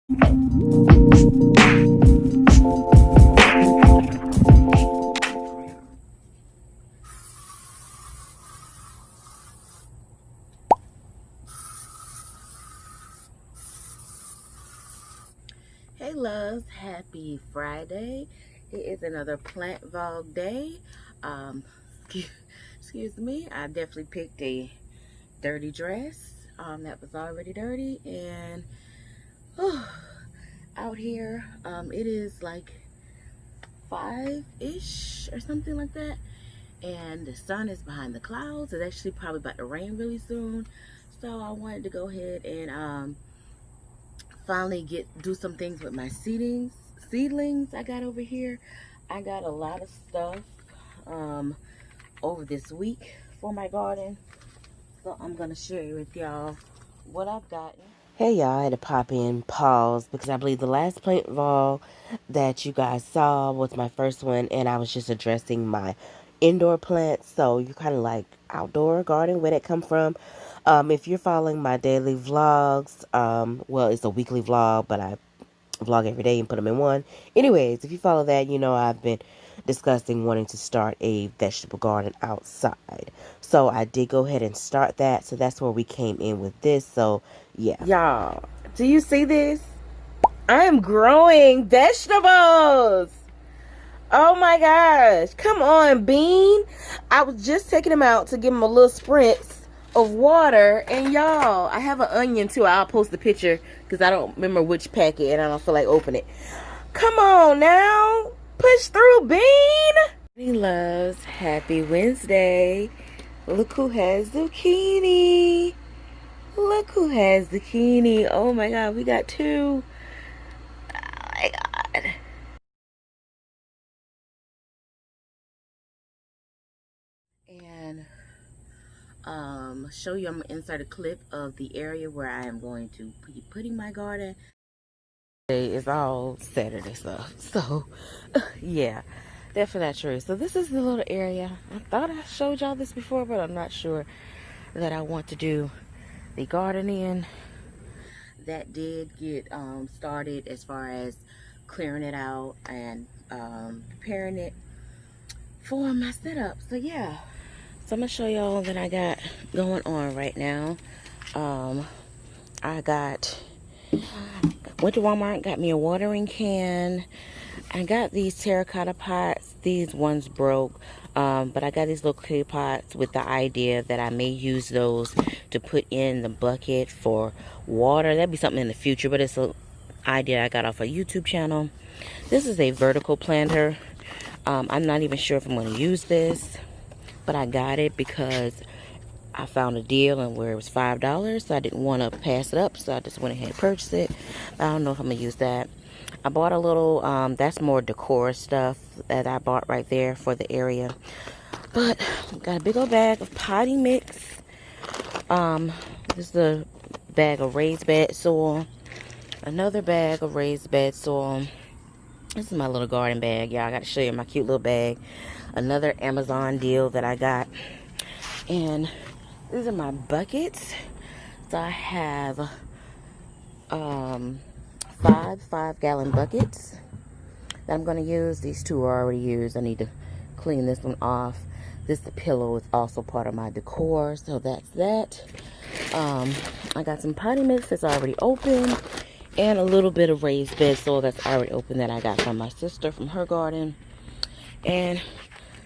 Hey loves, happy Friday. It is another plant vlog day. Excuse me, I definitely picked a dirty dress that was already dirty, and out here it is like 5-ish or something like that, and the sun is behind the clouds. It's actually probably about to rain really soon, so I wanted to go ahead and finally do some things with my seedlings I got over here. I got a lot of stuff over this week for my garden, so I'm gonna share with y'all what I've gotten. Hey y'all, I had to pop in pause because I believe the last plant vlog that you guys saw was my first one, and I was just addressing my indoor plants. So you kind of like outdoor garden, where that come from. If you're following my daily vlogs, well, it's a weekly vlog, but I vlog every day and put them in one. Anyways, if you follow that, you know I've been discussing wanting to start a vegetable garden outside. So I did go ahead and start that. So that's where we came in with this. So yeah. Y'all, do you see this? I am growing vegetables. Oh my gosh. Come on, Bean. I was just taking him out to give him a little spritz of water, and y'all, I have an onion too. I'll post the picture because I don't remember which packet and I don't feel like opening it. Come on now, push through, Bean. He loves, happy Wednesday. Look who has zucchini. Look who has zucchini. Oh my god, we got two. Oh my god. And show you, I'm going to insert a clip of the area where I am going to be putting my garden. Today is all Saturday stuff, so yeah, definitely not true. So this is the little area. I thought I showed y'all this before, but I'm not sure that I want to do the garden in. That did get started as far as clearing it out and preparing it for my setup. So yeah, so I'm gonna show y'all that I got going on right now. I went to Walmart, got me a watering can. I got these terracotta pots. These ones broke, but I got these little clay pots with the idea that I may use those to put in the bucket for water. That'd be something in the future, but it's an idea I got off a YouTube channel. This is a vertical planter. I'm not even sure if I'm going to use this, but I got it because I found a deal and where it was $5, so I didn't want to pass it up, so I just went ahead and purchased it. I don't know if I'm going to use that. I bought a little, that's more decor stuff that I bought right there for the area. But got a big old bag of potting mix. This is a bag of raised bed soil. Another bag of raised bed soil. This is my little garden bag, y'all. I got to show you my cute little bag. Another Amazon deal that I got. And these are my buckets. So I have 5 gallon buckets that I'm going to use. These two are already used. I need to clean this one off. This pillow is also part of my decor, so that's that. I got some potty mix that's already open, and a little bit of raised bed soil that's already open that I got from my sister from her garden. And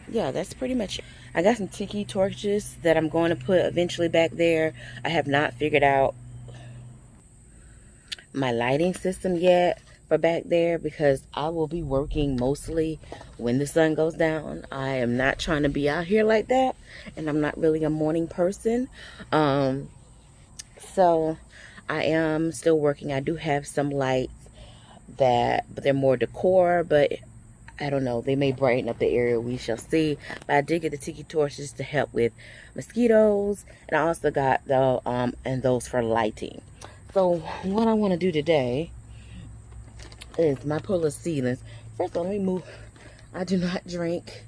yeah, that's pretty much it. I got some tiki torches that I'm going to put eventually back there. I have not figured out my lighting system yet for back there because I will be working mostly when the sun goes down. I am not trying to be out here like that, and I'm not really a morning person. So I am still working. I do have some lights but they're more decor, but I don't know, they may brighten up the area, we shall see. But I did get the tiki torches to help with mosquitoes, and I also got the and those for lighting. So what I want to do today is my pull seedlings. First of all, let me move. I do not drink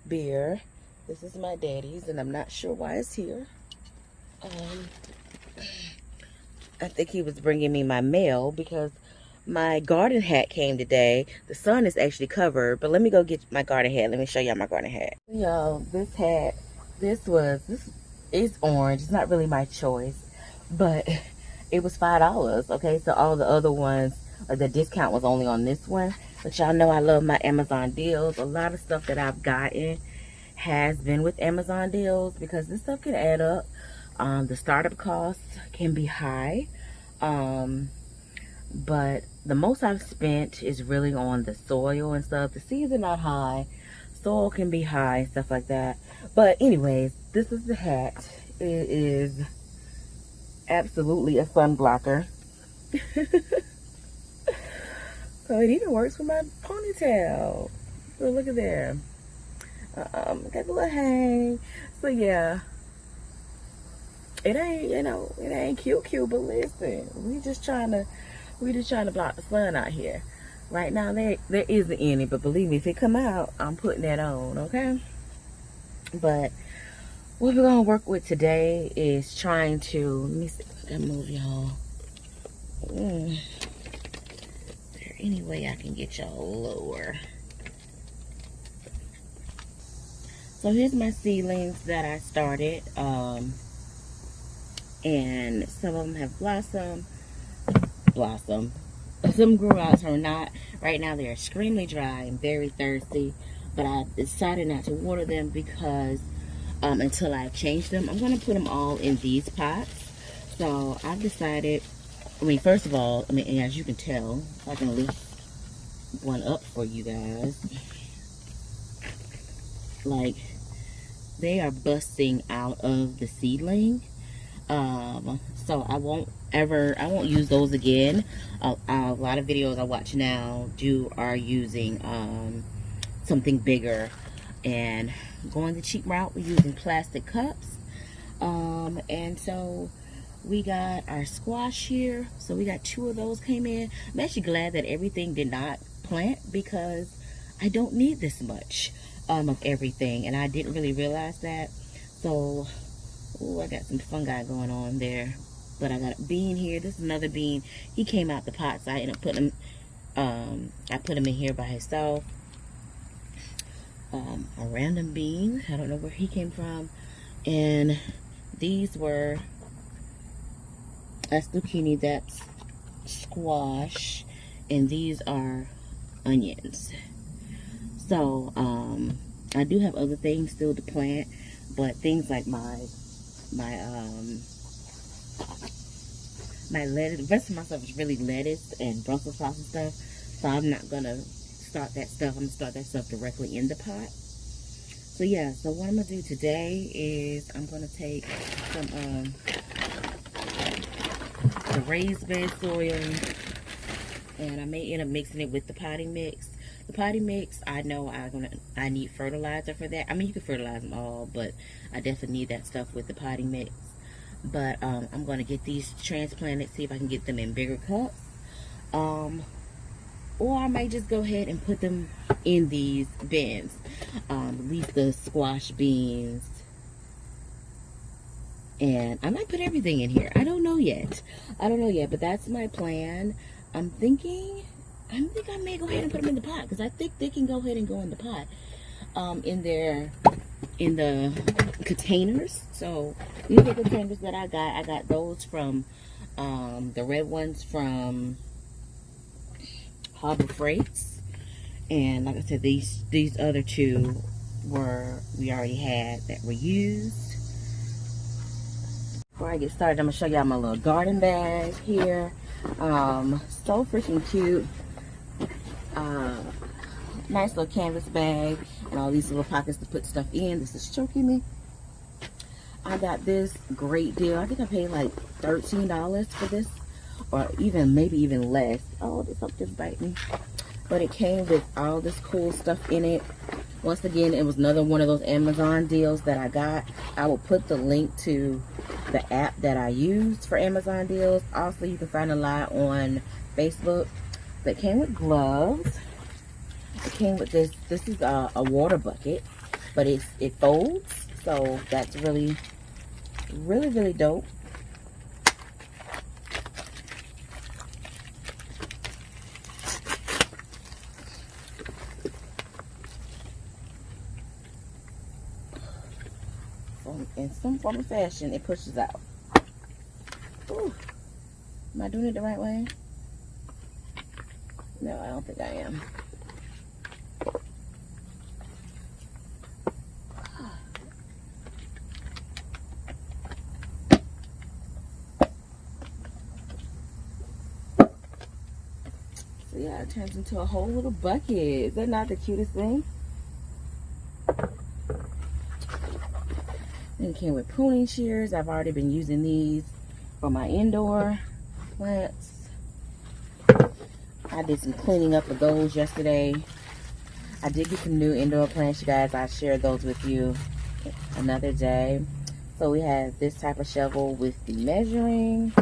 beer. This is my daddy's, and I'm not sure why it's here. I think he was bringing me my mail because my garden hat came today. The sun is actually covered, but let me go get my garden hat. Let me show y'all my garden hat. Yo, this hat, this is orange. It's not really my choice, but it was $5. Okay, so all the other ones, the discount was only on this one. But y'all know I love my Amazon deals. A lot of stuff that I've gotten has been with Amazon deals because this stuff can add up. The startup costs can be high, but the most I've spent is really on the soil and stuff. The seeds are not high, soil can be high and stuff like that. But anyways, this is the hat. It is absolutely a sun blocker. So it even works for my ponytail. So look at there. Got a little hang. So yeah, it ain't, you know, it ain't cute, but listen, we just trying to block the sun out here. Right now there isn't any, but believe me, if it come out, I'm putting that on, okay? But what we're gonna work with today is trying to, let me see if I can move y'all. Is there any way I can get y'all lower? So here's my seedlings that I started, and some of them have blossomed. Some grew out, some are not. Right now they're extremely dry and very thirsty, but I decided not to water them because until I change them, I'm going to put them all in these pots. So I've decided, first of all, as you can tell, I can lift one up for you guys. Like, they are busting out of the seedling. So I won't use those again. A lot of videos I watch now are using something bigger, and going the cheap route, we're using plastic cups. And so we got our squash here. So we got 2 of those came in. I'm actually glad that everything did not plant because I don't need this much of everything, and I didn't really realize that. So I got some fungi going on there, but I got a bean here. This is another bean. He came out the pot, so I ended up putting him, I put him in here by himself. A random bean, I don't know where he came from. And these were, that's zucchini, that's squash, and these are onions. So I do have other things still to plant, but things like my lettuce, the rest of my stuff is really lettuce and Brussels sprouts and stuff, so I'm not gonna start that stuff. I'm gonna start that stuff directly in the pot. So yeah, so what I'm gonna do today is I'm gonna take some the raised bed soil, and I may end up mixing it with the potting mix. The potting mix, I know I need fertilizer for that. You can fertilize them all, but I definitely need that stuff with the potting mix. But I'm going to get these transplanted, see if I can get them in bigger cups. Or I might just go ahead and put them in these bins. At least the squash beans. And I might put everything in here. I don't know yet, but that's my plan. I think I may go ahead and put them in the pot, because I think they can go ahead and go in the pot, in the containers. So these are the containers that I got. I got those from the red ones from Harbor Freights, and like I said, these other 2 we already had that were used. Before I get started, I'm gonna show y'all my little garden bag here. So freaking cute. Nice little canvas bag, and all these little pockets to put stuff in. This is choking me. I got this great deal. I think I paid like $13 for this, or maybe even less. Oh, this up just bite me. But it came with all this cool stuff in it. Once again, it was another one of those Amazon deals that I got. I will put the link to the app that I used for Amazon deals. Also, you can find a lot on Facebook. That came with gloves. It came with this. This is a water bucket, but it folds, so that's really dope. in some form or fashion, it pushes out. Ooh. Am I doing it the right way? No, I don't think I am. So yeah, it turns into a whole little bucket. Is that not the cutest thing? And it came with pruning shears. I've already been using these for my indoor plants. I did some cleaning up of those yesterday. I did get some new indoor plants, you guys. I shared those with you another day. So we have this type of shovel with the measuring.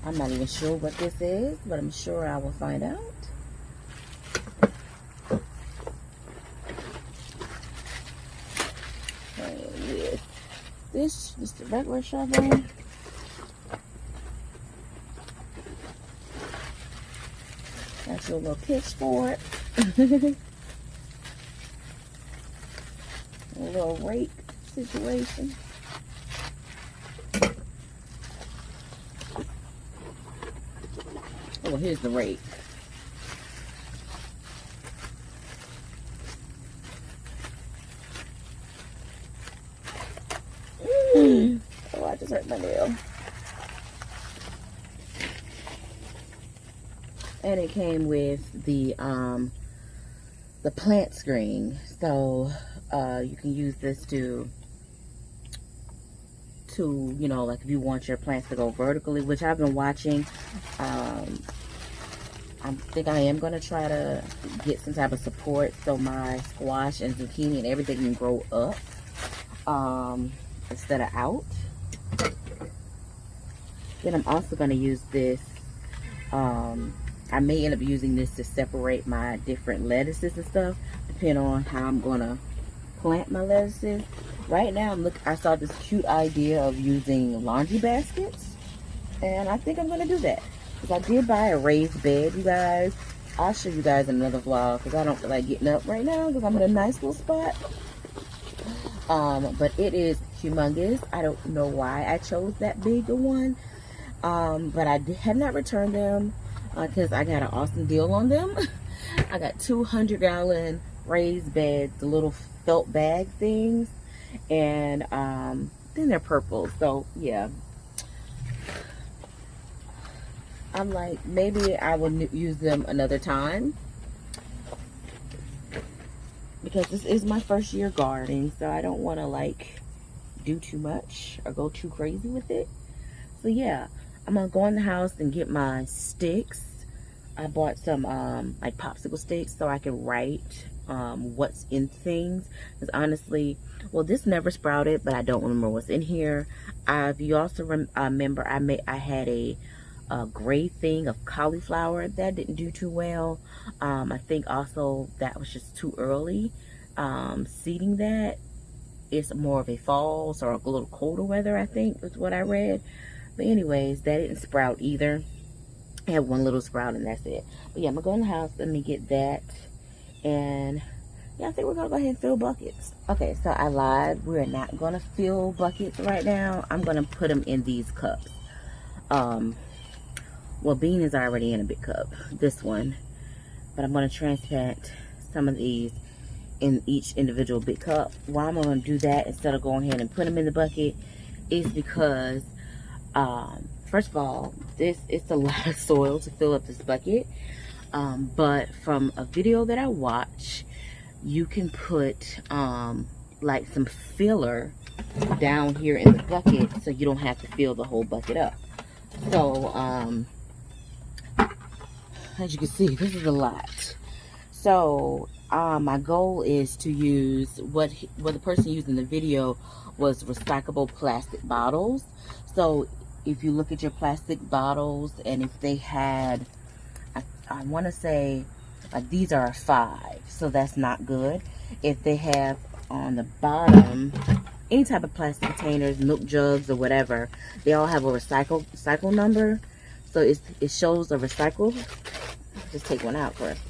I'm not even sure what this is, but I'm sure I will find out. And with this, just a regular shovel. Got your little pitchfork. A little rake situation. Oh, well, here's the rake. Oh, I just hurt my nail. And it came with the plant screen, so you can use this to you know, like if you want your plants to go vertically, which I've been watching. I think I am going to try to get some type of support so my squash and zucchini and everything can grow up instead of out. Then I'm also going to use this. I may end up using this to separate my different lettuces and stuff, depending on how I'm going to plant my lettuces. Right now, I saw this cute idea of using laundry baskets, and I think I'm going to do that. Because I did buy a raised bed, you guys. I'll show you guys in another vlog because I don't feel like getting up right now because I'm in a nice little spot. But it is humongous. I don't know why I chose that bigger one. But I have not returned them because I got an awesome deal on them. I got 200-gallon raised beds, the little felt bag things. And then they're purple. So, yeah. I'm like, maybe I will use them another time. Because this is my first year gardening. So I don't want to like do too much or go too crazy with it. So yeah, I'm going to go in the house and get my sticks. I bought some like popsicle sticks so I can write what's in things. Because honestly, well, this never sprouted, but I don't remember what's in here. If you also remember, I had a gray thing of cauliflower that didn't do too well. I think also that was just too early. Seeding that, it's more of a fall or a little colder weather, I think is what I read. But anyways, that didn't sprout either. I had one little sprout and that's it. But yeah, I'm gonna go in the house. Let me get that. And yeah, I think we're gonna go ahead and fill buckets. Okay, so I lied. We're not gonna fill buckets right now. I'm gonna put them in these cups. Well, Bean is already in a big cup, this one. But I'm gonna transplant some of these in each individual big cup. Why I'm gonna do that instead of going ahead and put them in the bucket is because, first of all, it's a lot of soil to fill up this bucket. But from a video that I watched, you can put like some filler down here in the bucket so you don't have to fill the whole bucket up. So as you can see, this is a lot. So my goal is to use what the person used in the video was recyclable plastic bottles. So if you look at your plastic bottles, and if they had, I want to say these are a 5, so that's not good. If they have on the bottom any type of plastic containers, milk jugs or whatever, they all have a recycle number. So it shows a recycle. Just take one out first.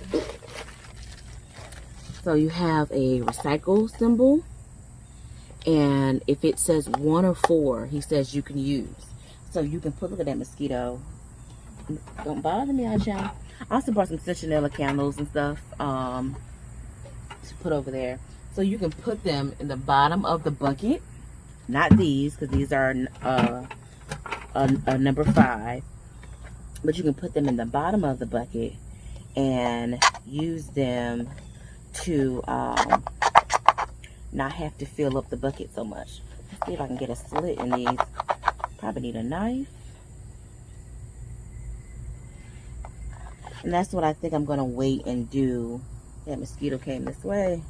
So you have a recycle symbol, and if it says 1 or 4, he says you can use. So you can put, look at that mosquito. Don't bother me, y'all. I also brought some citronella candles and stuff to put over there. So you can put them in the bottom of the bucket. Not these, because these are number 5. But you can put them in the bottom of the bucket and use them to not have to fill up the bucket so much. Let's see if I can get a slit in these. Probably need a knife. And that's what I think I'm going to wait and do. That mosquito came this way.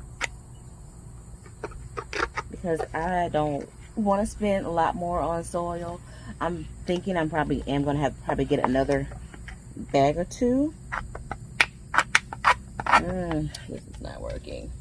Because I don't want to spend a lot more on soil. I'm thinking I'm probably am going to have to get another bag or 2. This is not working.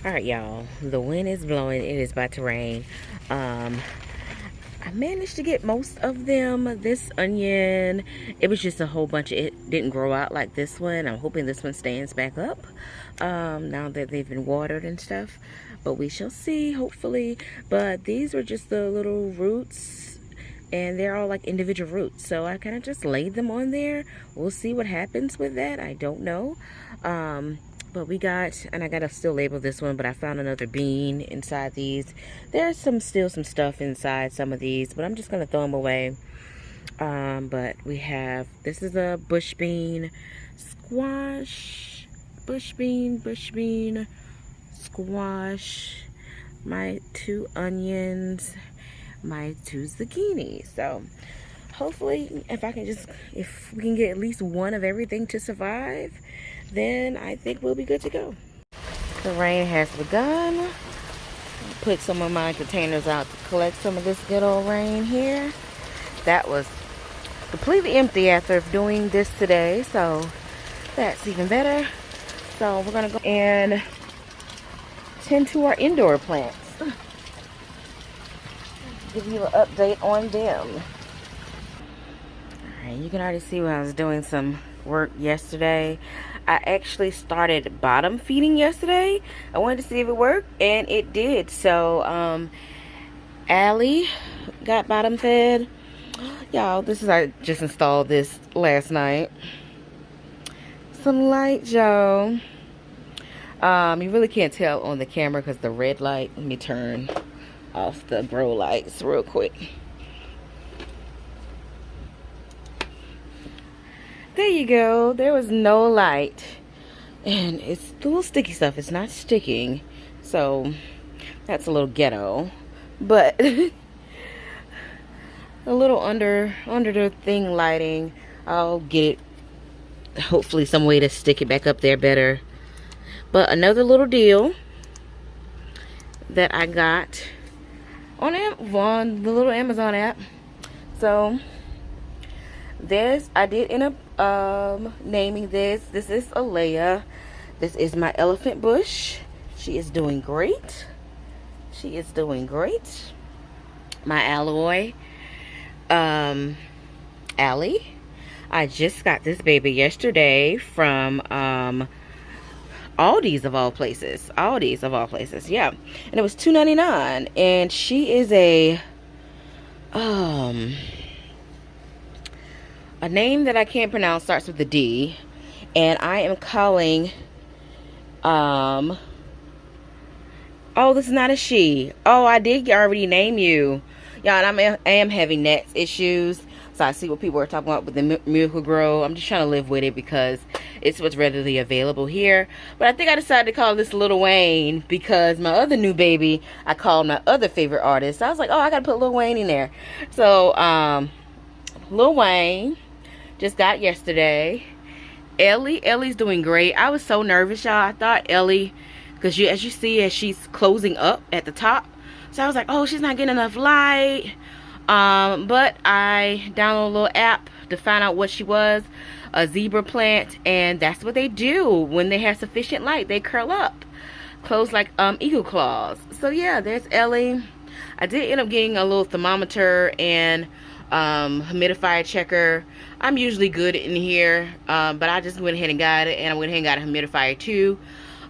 Alright, y'all, the wind is blowing. It is about to rain. I managed to get most of them. This onion, it was just a whole bunch. It didn't grow out like this one. I'm hoping this one stands back up now that they've been watered and stuff, but we shall see, hopefully. But these were just the little roots, and they're all like individual roots, so I kind of just laid them on there. We'll see what happens with that. I don't know. But we got, and I gotta still label this one, but I found another bean inside these. There's still some stuff inside some of these, but I'm just gonna throw them away. But we have, this is a bush bean squash, bush bean squash, my 2 onions, my 2 zucchini. So hopefully if we can get at least one of everything to survive, then I think we'll be good to go. The rain has begun. Put some of my containers out to collect some of this good old rain here. That was completely empty after doing this today, so that's even better. So we're gonna go and tend to our indoor plants. Give you an update on them. Alright, you can already see when I was doing some work yesterday. I actually started bottom feeding yesterday. I wanted to see if it worked, and it did. So Allie got bottom fed. Y'all, I just installed this last night. Some light, y'all. You really can't tell on the camera because the red light. Let me turn off the grow lights real quick. There you go. There was no light. And it's the little sticky stuff. It's not sticking. So that's a little ghetto. But a little under the thing lighting. I'll get it. Hopefully some way to stick it back up there better. But another little deal that I got on the little Amazon app. So this, I did end up naming this. This is Alea. This is my elephant bush. She is doing great. She is doing great. My alloy, Allie. I just got this baby yesterday from Aldi's of all places. Aldi's of all places, yeah. And it was $2.99. And she is a name that I can't pronounce, starts with a D. And I am calling oh, this is not a she. Oh, I did already name you. Y'all, I am having Nets issues. So I see what people are talking about with the Miracle Grow. I'm just trying to live with it because it's what's readily available here. But I think I decided to call this Lil Wayne because my other new baby, I called my other favorite artist. So I was like, oh, I got to put Lil Wayne in there. So, Lil Wayne just got yesterday. Ellie's doing great. I was so nervous, y'all. I thought Ellie, because as you see, as she's closing up at the top. So I was like, oh, she's not getting enough light. But I downloaded a little app to find out what she was, a zebra plant, and that's what they do when they have sufficient light. They curl up, close like eagle claws. So yeah, there's Ellie. I did end up getting a little thermometer and humidifier checker. I'm usually good in here, but I just went ahead and got it, and I went ahead and got a humidifier too,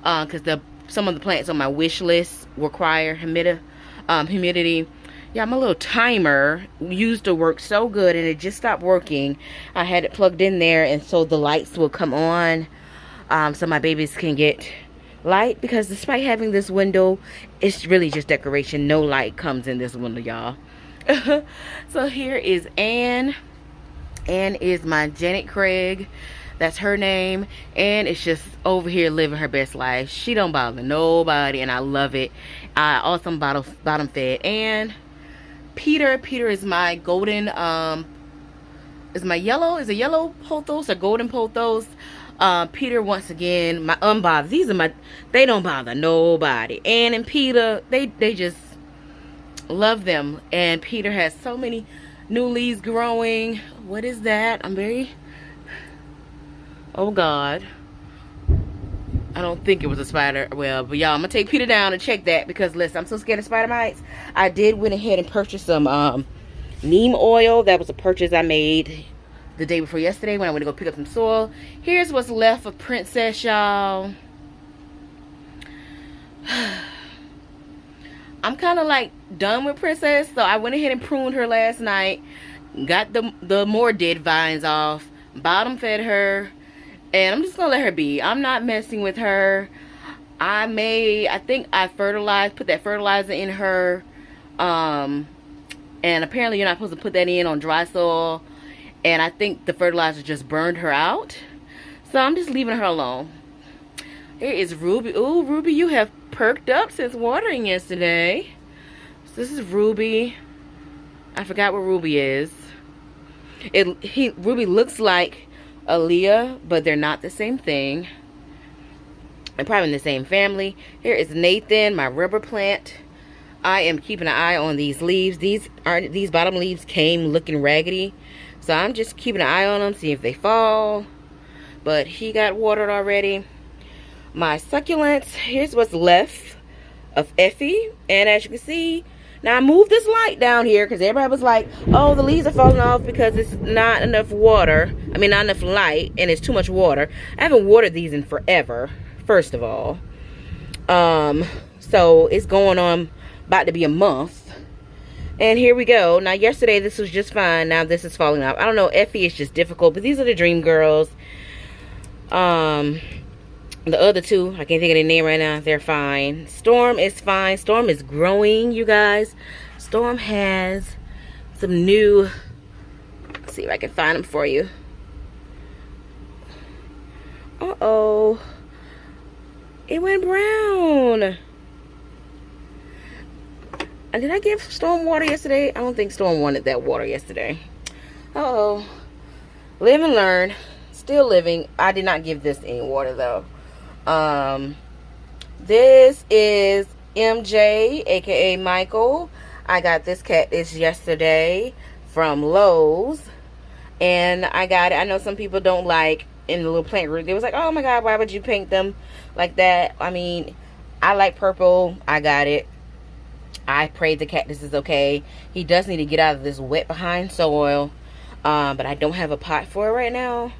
because some of the plants on my wish list require humidity. Yeah, my little timer used to work so good, and it just stopped working. I had it plugged in there, and so the lights will come on, so my babies can get light, because despite having this window, it's really just decoration. No light comes in this window, y'all. So here is Anne. Anne is my Janet Craig. That's her name. Anne is just over here living her best life. She don't bother nobody, and I love it. I also bottom fed Anne. Peter is my golden, is a yellow pothos or golden pothos. Peter, once again, my unbothered. These are they don't bother nobody. Anne and Peter, they just love them. And Peter has so many new leaves growing. What is that? Oh God. I don't think it was a spider. Well, but y'all, I'm gonna take Peter down and check that, because listen, I'm so scared of spider mites. I did went ahead and purchase some neem oil. That was a purchase I made the day before yesterday when I went to go pick up some soil. Here's what's left of Princess, y'all. I'm kind of like done with Princess, so I went ahead and pruned her last night. Got the more dead vines off. Bottom fed her. And I'm just gonna let her be. I'm not messing with her. I think I put that fertilizer in her. And apparently you're not supposed to put that in on dry soil. and I think the fertilizer just burned her out. So I'm just leaving her alone. Here is Ruby. Ooh, Ruby, you have perked up since watering yesterday. So this is Ruby. I forgot what Ruby is. Ruby looks like Aaliyah, but they're not the same thing. They're probably in the same family. Here is Nathan, my rubber plant. I am keeping an eye on these leaves. These bottom leaves came looking raggedy, so I'm just keeping an eye on them, see if they fall. But he got watered already. My succulents, here's what's left of Effie, and as you can see, now I moved this light down here because everybody was like, oh, the leaves are falling off because it's not enough water. I mean, not enough light, and it's too much water. I haven't watered these in forever, first of all. So it's going on about to be a month. And here we go. Now, yesterday this was just fine. Now this is falling off. I don't know, Effie is just difficult, but these are the dream girls. The other two, I can't think of their name right now, they're fine. Storm is fine. Storm is growing, you guys. Storm has some new, let's see if I can find them for you. Uh-oh. It went brown. Did I give Storm water yesterday? I don't think Storm wanted that water yesterday. Uh-oh. Live and learn. Still living. I did not give this any water, though. This is MJ, aka Michael. I got this cactus yesterday from Lowe's, and I got it. I know some people don't like, in the little plant group, they was like, oh my god, why would you paint them like that? I mean, I like purple. I got it. I prayed the cactus is okay. He does need to get out of this wet behind soil, but I don't have a pot for it right now.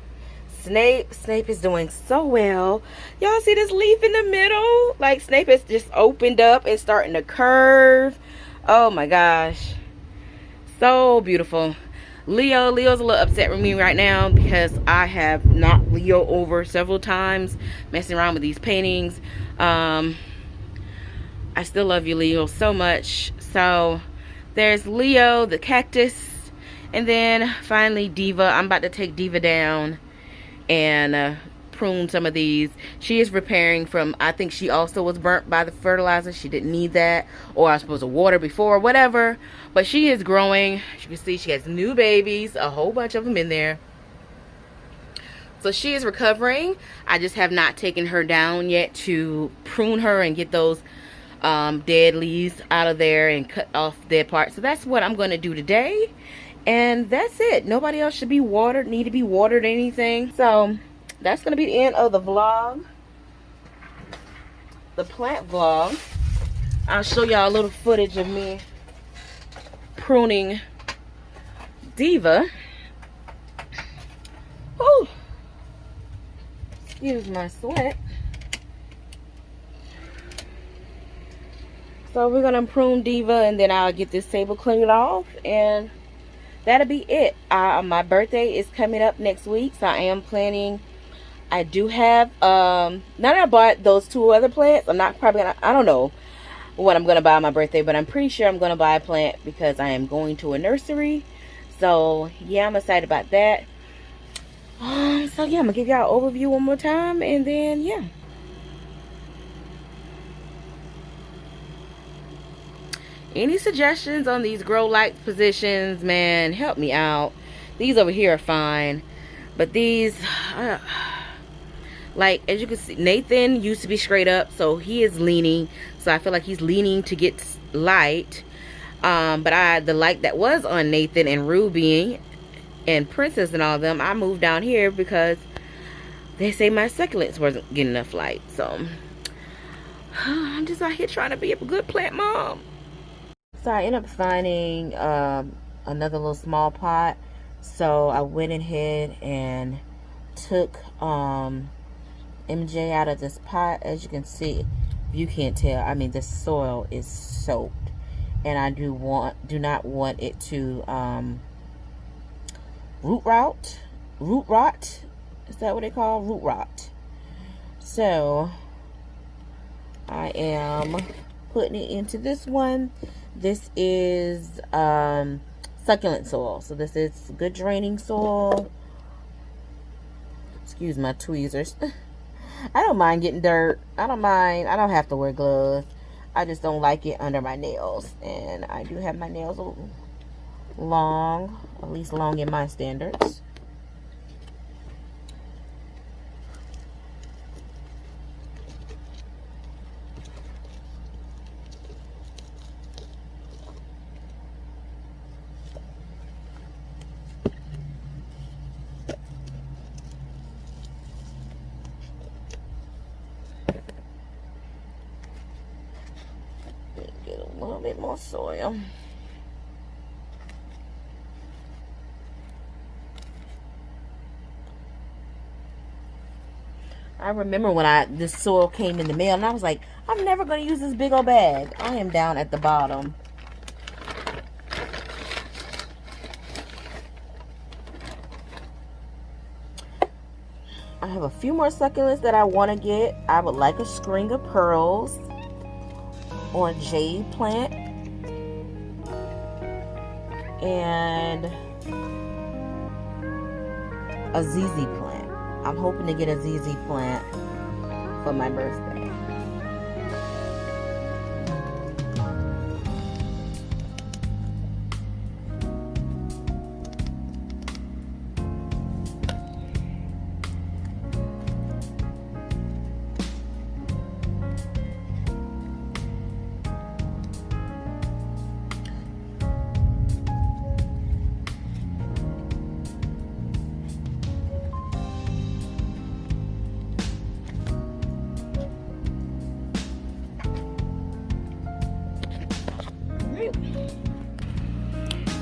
Snape is doing so well. Y'all see this leaf in the middle? Like, Snape has just opened up and starting to curve. Oh my gosh, so beautiful. Leo's a little upset with me right now because I have knocked Leo over several times messing around with these paintings. I still love you, Leo, so much. So there's Leo, the cactus, and then finally Diva. I'm about to take Diva down and prune some of these. She is repairing from, I think she also was burnt by the fertilizer. She didn't need that, or I was supposed to water before, whatever. But she is growing. As you can see, she has new babies, a whole bunch of them in there. So she is recovering. I just have not taken her down yet to prune her and get those dead leaves out of there and cut off dead parts. So that's what I'm going to do today. And that's it. Nobody else should be watered, need to be watered, anything. So that's going to be the end of the vlog. The plant vlog. I'll show y'all a little footage of me pruning Diva. Whew. Excuse my sweat. So we're going to prune Diva, and then I'll get this table cleaned off, and that'll be it. My birthday is coming up next week, so I am planning. I do have, now that I bought those two other plants, I'm not probably gonna, I don't know what I'm gonna buy on my birthday, but I'm pretty sure I'm gonna buy a plant because I am going to a nursery. So yeah, I'm excited about that. So yeah, I'm gonna give y'all an overview one more time, and then yeah. Any suggestions on these grow light positions, man, help me out. These over here are fine, but these, like, as you can see, Nathan used to be straight up, so he is leaning. So I feel like he's leaning to get light. But the light that was on Nathan and Ruby and Princess and all of them, I moved down here because they say my succulents wasn't getting enough light. So I'm just out here trying to be a good plant mom. So I ended up finding another little small pot. So I went ahead and took MJ out of this pot. As you can see, if you can't tell, I mean, the soil is soaked, and I do not want it to root rot. Is that what they call root rot? So I am putting it into this one. This is succulent soil. So this is good draining soil. Excuse my tweezers. I don't mind getting dirt. I don't mind. I don't have to wear gloves. I just don't like it under my nails. And I do have my nails a little long, at least long in my standards. Get a little bit more soil. I remember when this soil came in the mail, and I was like, I'm never going to use this big old bag. I am down at the bottom. I have a few more succulents that I want to get. I would like a string of pearls or a jade plant and a ZZ plant. I'm hoping to get a ZZ plant for my birthday.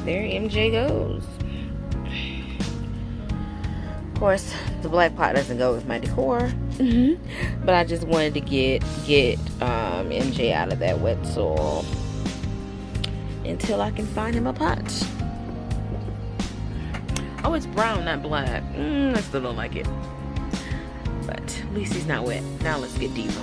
There MJ goes. Of course, the black pot doesn't go with my decor, but I just wanted to get MJ out of that wet soil until I can find him a pot. Oh, it's brown, not black. I still don't like it, but at least he's not wet. Now let's get deeper.